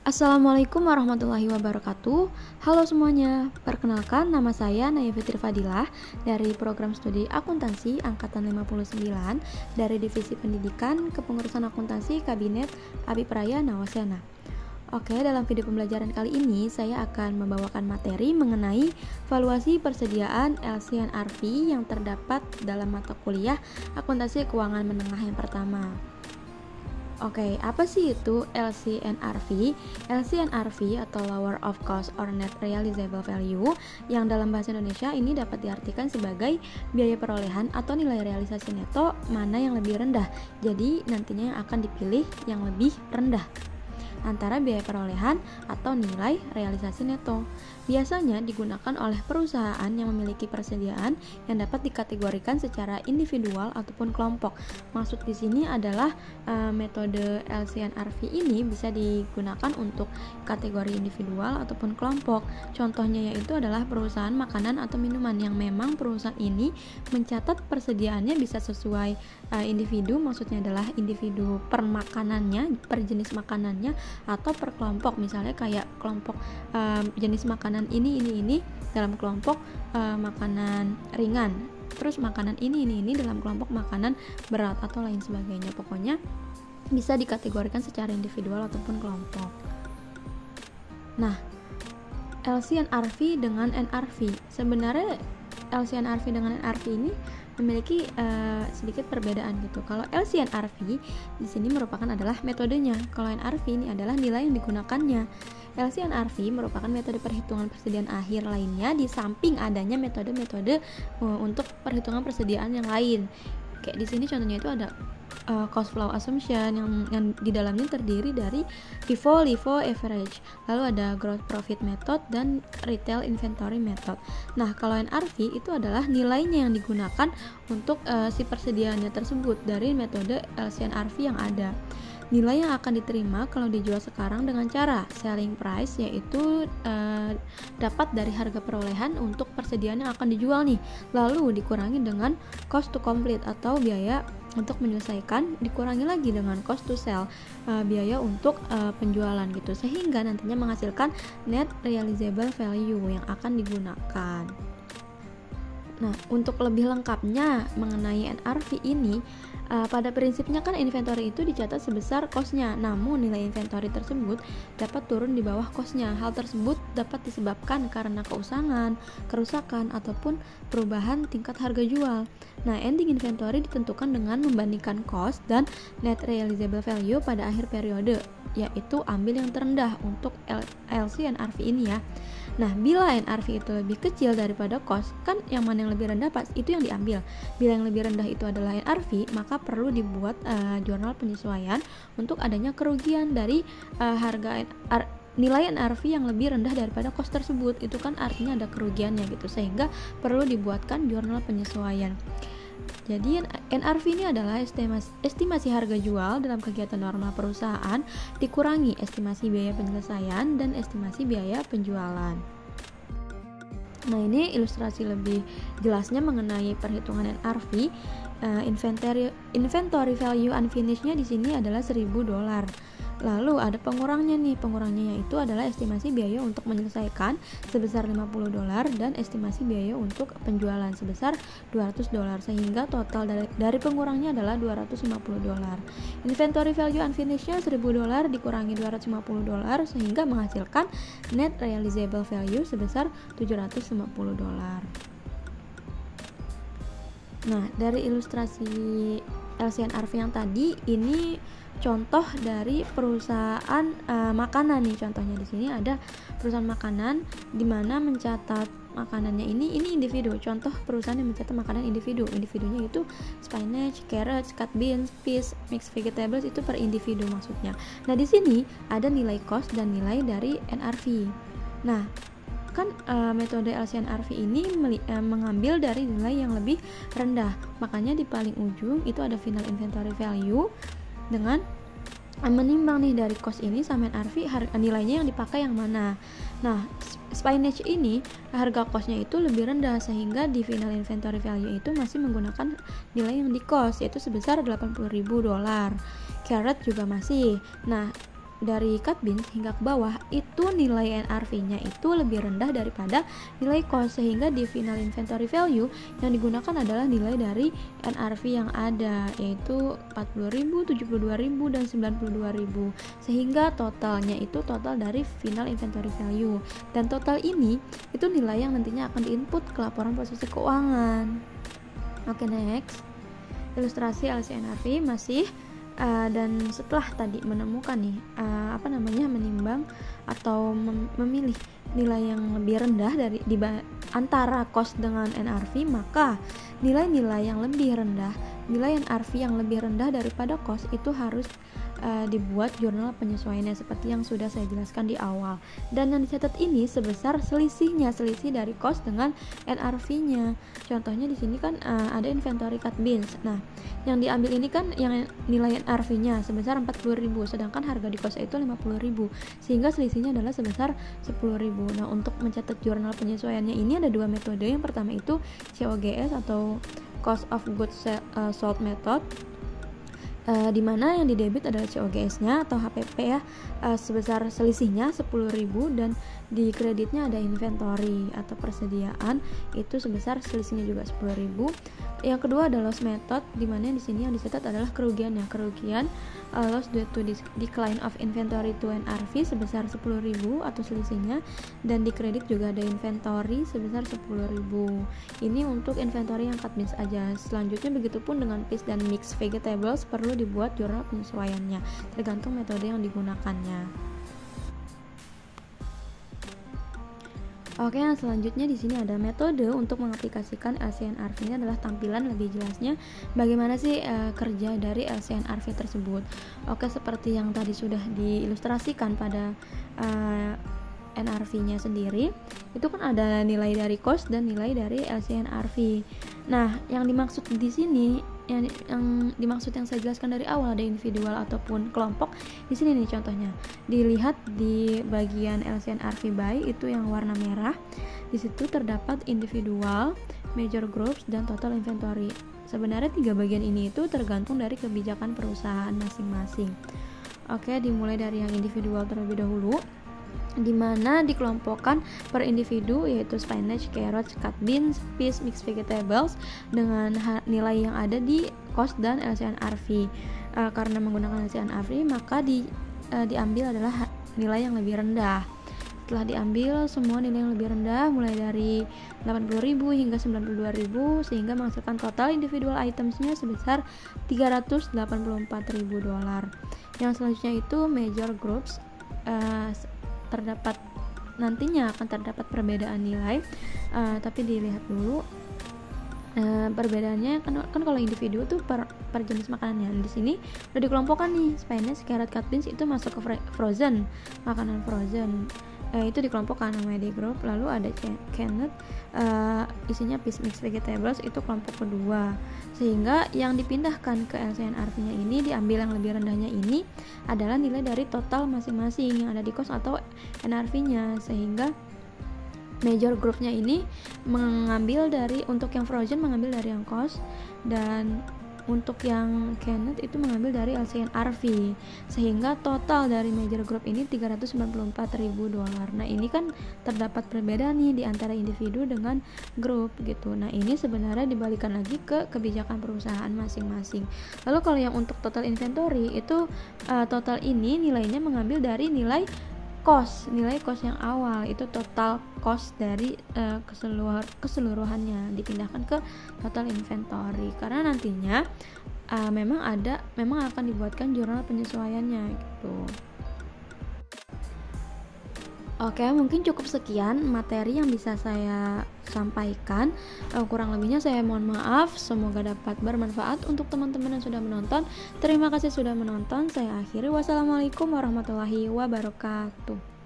Assalamualaikum warahmatullahi wabarakatuh. Halo semuanya, perkenalkan nama saya Naya Fitri Fadilah dari program studi akuntansi angkatan 59 dari Divisi Pendidikan Kepengurusan Akuntansi Kabinet Abipraya Nawacena. Oke, dalam video pembelajaran kali ini saya akan membawakan materi mengenai valuasi persediaan LCNRV yang terdapat dalam mata kuliah Akuntansi Keuangan Menengah yang pertama. Oke, apa sih itu LCNRV? LCNRV atau Lower of Cost or Net Realizable Value yang dalam bahasa Indonesia ini dapat diartikan sebagai biaya perolehan atau nilai realisasi neto mana yang lebih rendah. Jadi nantinya yang akan dipilih yang lebih rendah antara biaya perolehan atau nilai realisasi neto. Biasanya digunakan oleh perusahaan yang memiliki persediaan yang dapat dikategorikan secara individual ataupun kelompok. Maksud di sini adalah metode LCNRV ini bisa digunakan untuk kategori individual ataupun kelompok. Contohnya yaitu adalah perusahaan makanan atau minuman yang memang perusahaan ini mencatat persediaannya bisa sesuai individu, maksudnya adalah individu per makanannya, per jenis makanannya, atau per kelompok, misalnya kayak kelompok jenis makanan ini dalam kelompok makanan ringan, terus makanan ini dalam kelompok makanan berat atau lain sebagainya. Pokoknya bisa dikategorikan secara individual ataupun kelompok. Nah, LCNRV dengan NRV, sebenarnya LCNRV dengan NRV ini memiliki sedikit perbedaan gitu. Kalau LCNRV di sini merupakan adalah metodenya, kalau NRV ini adalah nilai yang digunakannya. LCNRV merupakan metode perhitungan persediaan akhir lainnya di samping adanya metode-metode untuk perhitungan persediaan yang lain. Kayak di sini contohnya itu ada cost flow assumption yang di dalamnya terdiri dari FIFO, LIFO, average. Lalu ada gross profit method dan retail inventory method. Nah, kalau NRV itu adalah nilainya yang digunakan untuk si persediaannya tersebut dari metode LCNRV yang ada. Nilai yang akan diterima kalau dijual sekarang dengan cara selling price, yaitu dapat dari harga perolehan untuk persediaan yang akan dijual nih, lalu dikurangi dengan cost to complete atau biaya untuk menyelesaikan, dikurangi lagi dengan cost to sell, biaya untuk penjualan gitu, sehingga nantinya menghasilkan net realizable value yang akan digunakan. Nah, untuk lebih lengkapnya mengenai NRV ini, pada prinsipnya kan inventory itu dicatat sebesar cost-nya, namun nilai inventory tersebut dapat turun di bawah cost-nya. Hal tersebut dapat disebabkan karena keusangan, kerusakan, ataupun perubahan tingkat harga jual. Nah, ending inventory ditentukan dengan membandingkan cost dan net realizable value pada akhir periode, yaitu ambil yang terendah untuk LCNRV ini ya. Nah, bila NRV itu lebih kecil daripada cost, kan yang mana yang lebih rendah pas itu yang diambil. Bila yang lebih rendah itu adalah NRV, maka perlu dibuat jurnal penyesuaian untuk adanya kerugian dari nilai NRV yang lebih rendah daripada cost tersebut. Itu kan artinya ada kerugiannya gitu, sehingga perlu dibuatkan jurnal penyesuaian. Jadi NRV ini adalah estimasi harga jual dalam kegiatan normal perusahaan dikurangi estimasi biaya penyelesaian dan estimasi biaya penjualan. Nah, ini ilustrasi lebih jelasnya mengenai perhitungan NRV. Inventory value unfinishednya di sini adalah $1.000. Lalu ada pengurangnya nih, pengurangnya yaitu adalah estimasi biaya untuk menyelesaikan sebesar $50 dan estimasi biaya untuk penjualan sebesar $200, sehingga total dari pengurangnya adalah $250. Inventory value unfinishednya $1.000 dikurangi $250 sehingga menghasilkan net realizable value sebesar $750. Nah, dari ilustrasi LCNRV yang tadi, ini contoh dari perusahaan makanan nih. Contohnya di sini ada perusahaan makanan di mana mencatat makanannya ini individu. Contoh perusahaan yang mencatat makanan individu. Individunya itu spinach, carrots, cut beans, peas, mixed vegetables, itu per individu maksudnya. Nah, di sini ada nilai cost dan nilai dari NRV. Nah, kan metode LCNRV ini mengambil dari nilai yang lebih rendah. Makanya di paling ujung itu ada final inventory value dengan menimbang nih dari cost ini sama NRV, nilainya yang dipakai yang mana. Nah, spinach ini harga costnya itu lebih rendah, sehingga di final inventory value itu masih menggunakan nilai yang di cost, yaitu sebesar $80.000. Carrot juga masih. Nah, dari cut beans hingga ke bawah itu nilai NRV-nya itu lebih rendah daripada nilai cost, sehingga di final inventory value yang digunakan adalah nilai dari NRV yang ada, yaitu 40.000, 72.000 dan 92.000, sehingga totalnya itu total dari final inventory value, dan total ini itu nilai yang nantinya akan diinput ke laporan posisi keuangan. Oke, next. Ilustrasi LCNRV masih dan setelah tadi menemukan nih menimbang atau memilih nilai yang lebih rendah dari antara cost dengan NRV, maka nilai-nilai yang lebih rendah, nilai NRV yang lebih rendah daripada cost itu harus dibuat jurnal penyesuaiannya seperti yang sudah saya jelaskan di awal. Dan yang dicatat ini sebesar selisih dari cost dengan NRV-nya. Contohnya di sini kan ada inventory cut beans. Nah, yang diambil ini kan yang nilai NRV-nya sebesar 40.000, sedangkan harga di cost itu 50.000, sehingga selisihnya adalah sebesar 10.000. Nah, untuk mencatat jurnal penyesuaiannya ini ada dua metode. Yang pertama itu COGS atau cost of goods sold method, di mana yang didebit adalah COGS-nya atau HPP ya, sebesar selisihnya 10.000, dan di kreditnya ada inventory atau persediaan itu sebesar selisihnya juga 10.000. Yang kedua adalah loss method, di mana di sini yang dicatat adalah kerugian loss due to decline of inventory to NRV sebesar 10.000 atau selisihnya, dan di kredit juga ada inventory sebesar 10.000. Ini untuk inventory yang cut beans aja. Selanjutnya begitupun dengan fish dan mixed vegetables perlu dibuat jurnal penyesuaiannya, tergantung metode yang digunakannya. Oke, yang selanjutnya di sini ada metode untuk mengaplikasikan LCNRV. Ini adalah tampilan lebih jelasnya bagaimana sih kerja dari LCNRV tersebut. Oke, seperti yang tadi sudah diilustrasikan pada NRV-nya sendiri, itu kan ada nilai dari cost dan nilai dari LCNRV. Nah, yang dimaksud di sini, yang dimaksud yang saya jelaskan dari awal, ada individual ataupun kelompok. Di sini nih contohnya, dilihat di bagian LCNRV buy itu yang warna merah. Di situ terdapat individual, major groups, dan total inventory. Sebenarnya tiga bagian ini itu tergantung dari kebijakan perusahaan masing-masing. Oke, dimulai dari yang individual terlebih dahulu, di mana dikelompokkan per individu, yaitu spinach, carrots, cut beans, peas, mixed vegetables dengan nilai yang ada di cost dan LCNRV. Karena menggunakan LCNRV, maka diambil adalah nilai yang lebih rendah. Setelah diambil semua nilai yang lebih rendah mulai dari 80.000 hingga 92.000, sehingga menghasilkan total individual itemsnya sebesar $384.000. Yang selanjutnya itu major groups, nantinya akan terdapat perbedaan nilai, tapi dilihat dulu perbedaannya kan kalau individu tuh per jenis makanannya. Di sini udah dikelompokkan nih, spinach, carrot, cut beans itu masuk ke frozen, makanan frozen. Itu dikelompokkan namanya di grup. Lalu ada canned, isinya peas, mixed vegetables, itu kelompok kedua. Sehingga yang dipindahkan ke LCNRV-nya ini, diambil yang lebih rendahnya ini adalah nilai dari total masing-masing yang ada di cost atau NRV-nya, sehingga major group-nya ini mengambil dari, untuk yang frozen mengambil dari yang cost, dan untuk yang canned itu mengambil dari LCNRV, sehingga total dari major group ini $394.000. Nah, ini kan terdapat perbedaan nih di antara individu dengan grup gitu. Nah, ini sebenarnya dibalikan lagi ke kebijakan perusahaan masing-masing. Lalu kalau yang untuk total inventory itu total ini nilainya mengambil dari nilai cost yang awal, itu total cost dari keseluruhannya dipindahkan ke total inventory, karena nantinya memang akan dibuatkan jurnal penyesuaiannya gitu. Oke, mungkin cukup sekian materi yang bisa saya sampaikan. Kurang lebihnya saya mohon maaf. Semoga dapat bermanfaat untuk teman-teman yang sudah menonton. Terima kasih sudah menonton. Saya akhiri. Wassalamualaikum warahmatullahi wabarakatuh.